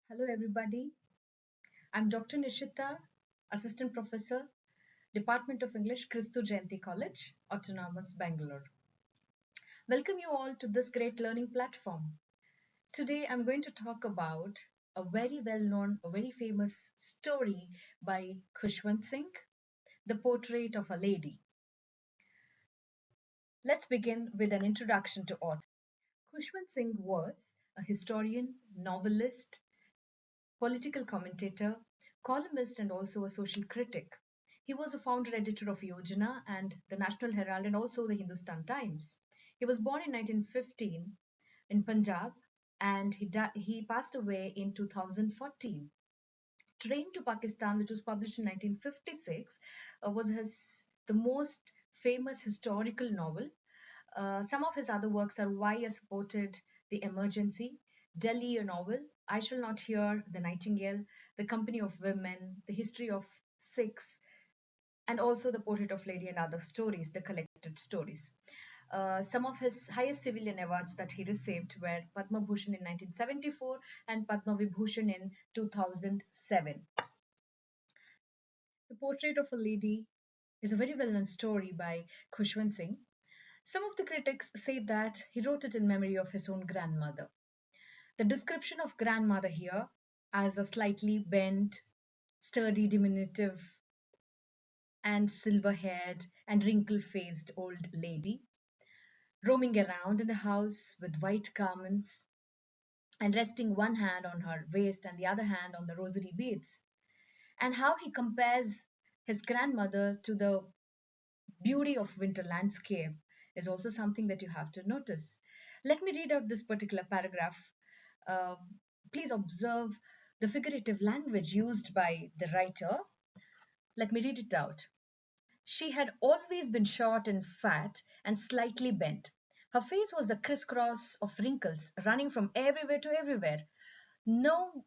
Hello, everybody. I'm Dr. Nishitha, Assistant Professor, Department of English, Christu Jayanti College, Autonomous, Bangalore. Welcome you all to this great learning platform. Today, I'm going to talk about a very well known, a very famous story by Khushwant Singh, The Portrait of a Lady. Let's begin with an introduction to author. Khushwant Singh was a historian, novelist, political commentator, columnist, and also a social critic. He was a founder editor of Yojana and the National Herald and also the Hindustan Times. He was born in 1915 in Punjab and he passed away in 2014. Train to Pakistan, which was published in 1956, was the most famous historical novel. Some of his other works are Why I Supported the Emergency, Delhi, a novel, I Shall Not Hear, The Nightingale, The Company of Women, The History of Six, and also The Portrait of Lady and Other Stories, the collected stories. Some of his highest civilian awards that he received were Padma Bhushan in 1974 and Padma Vibhushan in 2007. The Portrait of a Lady is a very well known story by Khushwant Singh. Some of the critics say that he wrote it in memory of his own grandmother. The description of grandmother here as a slightly bent, sturdy, diminutive, and silver haired and wrinkle faced old lady roaming around in the house with white garments and resting one hand on her waist and the other hand on the rosary beads, and how he compares his grandmother to the beauty of winter landscape is also something that you have to notice. Let me read out this particular paragraph. Uh, Please observe the figurative language used by the writer. Let me read it out. She had always been short and fat and slightly bent. Her face was a crisscross of wrinkles running from everywhere to everywhere. No,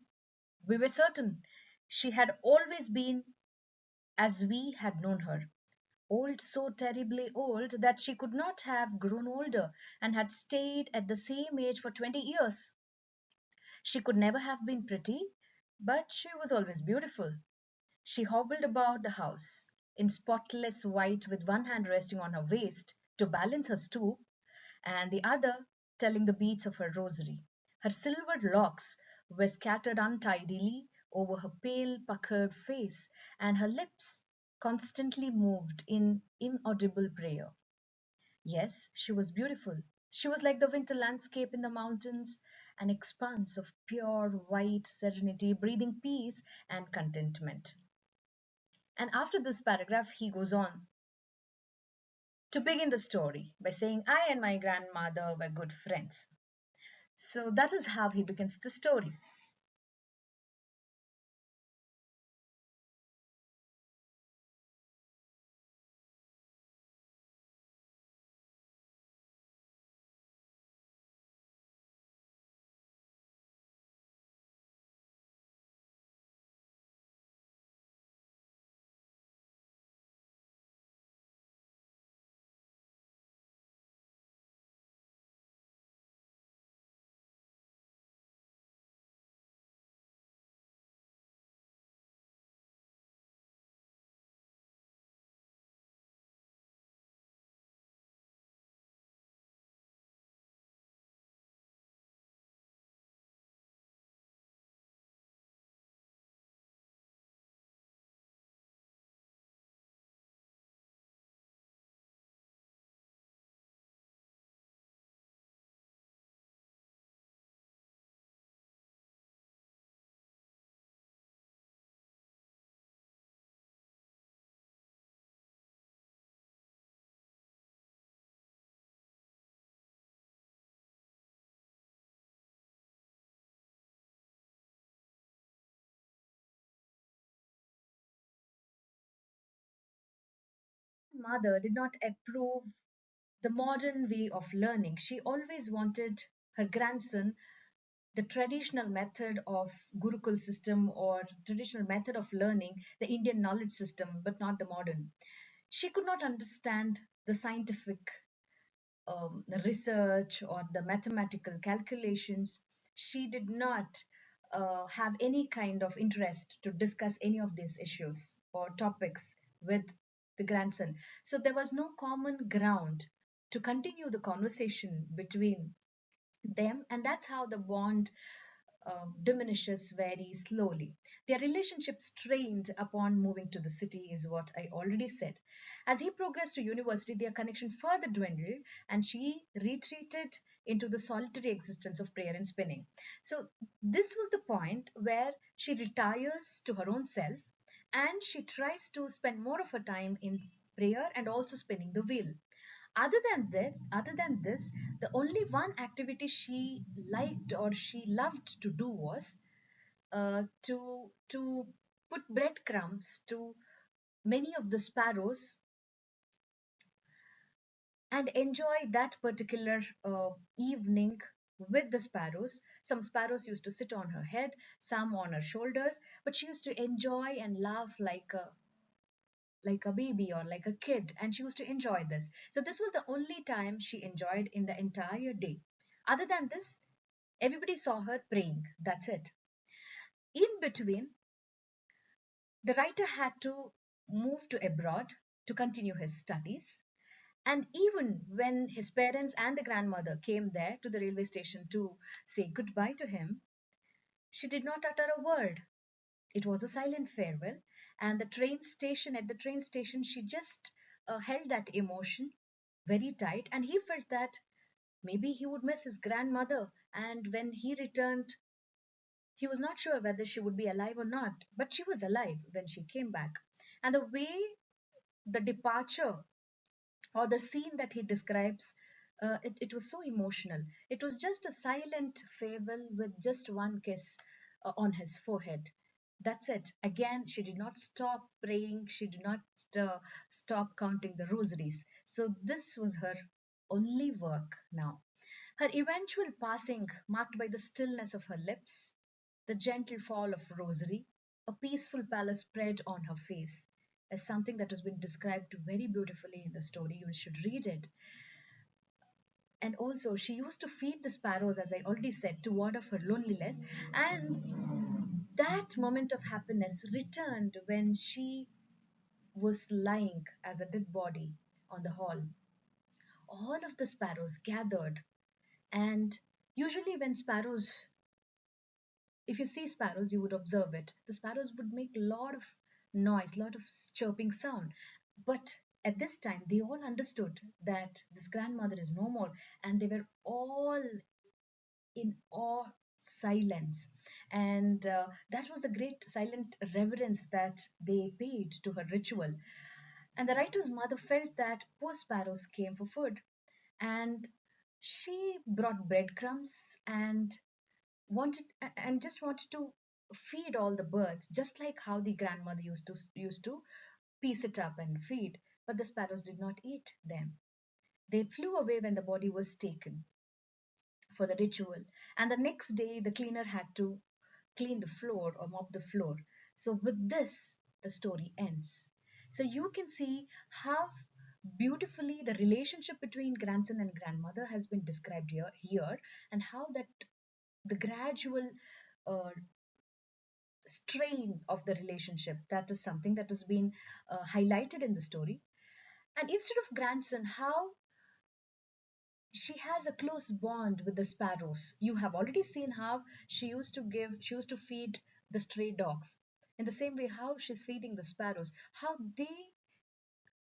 we were certain she had always been as we had known her. Old, so terribly old that she could not have grown older and had stayed at the same age for 20 years. She could never have been pretty, but she was always beautiful. She hobbled about the house in spotless white with one hand resting on her waist to balance her stoop and the other telling the beads of her rosary. Her silvered locks were scattered untidily over her pale, puckered face, and her lips constantly moved in inaudible prayer. Yes, she was beautiful. She was like the winter landscape in the mountains, an expanse of pure white serenity, breathing peace and contentment. And after this paragraph, he goes on to begin the story by saying, I and my grandmother were good friends. So that is how he begins the story. Mother did not approve the modern way of learning. She always wanted her grandson the traditional method of Gurukul system or traditional method of learning, the Indian knowledge system, but not the modern. She could not understand the scientific research or the mathematical calculations. She did not. have any kind of interest to discuss any of these issues or topics with the grandson. So there was no common ground to continue the conversation between them, and that's how the bond diminishes very slowly. Their relationship strained upon moving to the city, is what I already said. As he progressed to university, their connection further dwindled, and she retreated into the solitary existence of prayer and spinning. So, this was the point where she retires to her own self and she tries to spend more of her time in prayer and also spinning the wheel. Other than this, the only one activity she liked or she loved to do was to put breadcrumbs to many of the sparrows and enjoy that particular evening with the sparrows. Some sparrows used to sit on her head, some on her shoulders, but she used to enjoy and laugh like a baby or like a kid, and she used to enjoy this. So this was the only time she enjoyed in the entire day. Other than this, everybody saw her praying. That's it. In between, the writer had to move to abroad to continue his studies. And even when his parents and the grandmother came there to the railway station to say goodbye to him, she did not utter a word. It was a silent farewell. And at the train station, she just held that emotion very tight. And he felt that maybe he would miss his grandmother. And when he returned, he was not sure whether she would be alive or not. But she was alive when she came back. And the way the departure or the scene that he describes, it was so emotional. It was just a silent farewell with just one kiss on his forehead. That's it. Again, she did not stop praying. She did not stop counting the rosaries. So this was her only work now. Her eventual passing, marked by the stillness of her lips, the gentle fall of rosary, a peaceful pallor spread on her face, is something that has been described very beautifully in the story. You should read it. And also, she used to feed the sparrows, as I already said, to ward off her loneliness. And that moment of happiness returned when she was lying as a dead body on the hall. All of the sparrows gathered, and usually, when sparrows, if you see sparrows, you would observe it. The sparrows would make a lot of noise, lot of chirping sound. But at this time, they all understood that this grandmother is no more, and they were all in awe silence. And that was the great silent reverence that they paid to her ritual. And the writer's mother felt that poor sparrows came for food, and she brought breadcrumbs and just wanted to feed all the birds, just like how the grandmother used to piece it up and feed. But the sparrows did not eat them. They flew away when the body was taken for the ritual, and the next day the cleaner had to clean the floor or mop the floor. So with this, the story ends. So you can see how beautifully the relationship between grandson and grandmother has been described here, and how that the gradual uh, strain of the relationship, that is something that has been highlighted in the story. And instead of grandson, how she has a close bond with the sparrows. You have already seen how she used to feed the stray dogs. In the same way, how she's feeding the sparrows, how they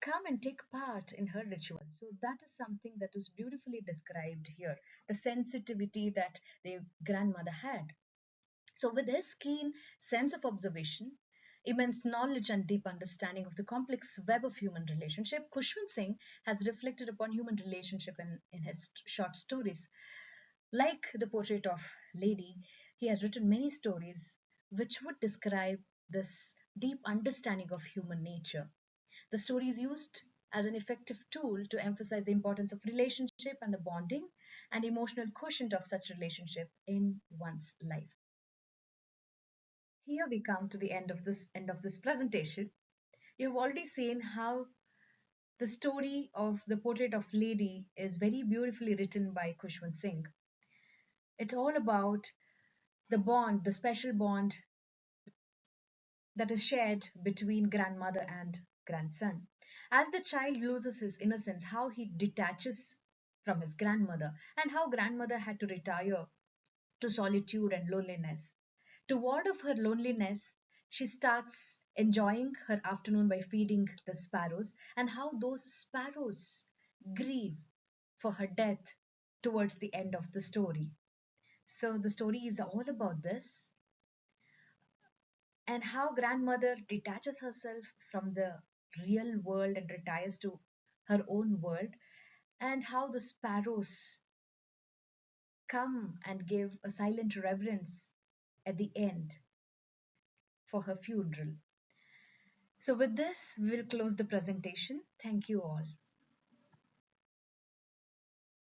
come and take part in her ritual. So that is something that is beautifully described here. The sensitivity that the grandmother had. So, with his keen sense of observation, immense knowledge, and deep understanding of the complex web of human relationship, Khushwant Singh has reflected upon human relationship in his short stories. Like the portrait of Lady, he has written many stories which would describe this deep understanding of human nature. The story is used as an effective tool to emphasize the importance of relationship and the bonding and emotional quotient of such relationship in one's life. Here we come to the end of this presentation. You've already seen how the story of the portrait of Lady is very beautifully written by Khushwant Singh. It's all about the bond, the special bond that is shared between grandmother and grandson. As the child loses his innocence, how he detaches from his grandmother, and how grandmother had to retire to solitude and loneliness. To ward off her loneliness, she starts enjoying her afternoon by feeding the sparrows, and how those sparrows grieve for her death towards the end of the story. So the story is all about this, and how grandmother detaches herself from the real world and retires to her own world, and how the sparrows come and give a silent reverence at the end for her funeral. So, with this, we'll close the presentation. Thank you all.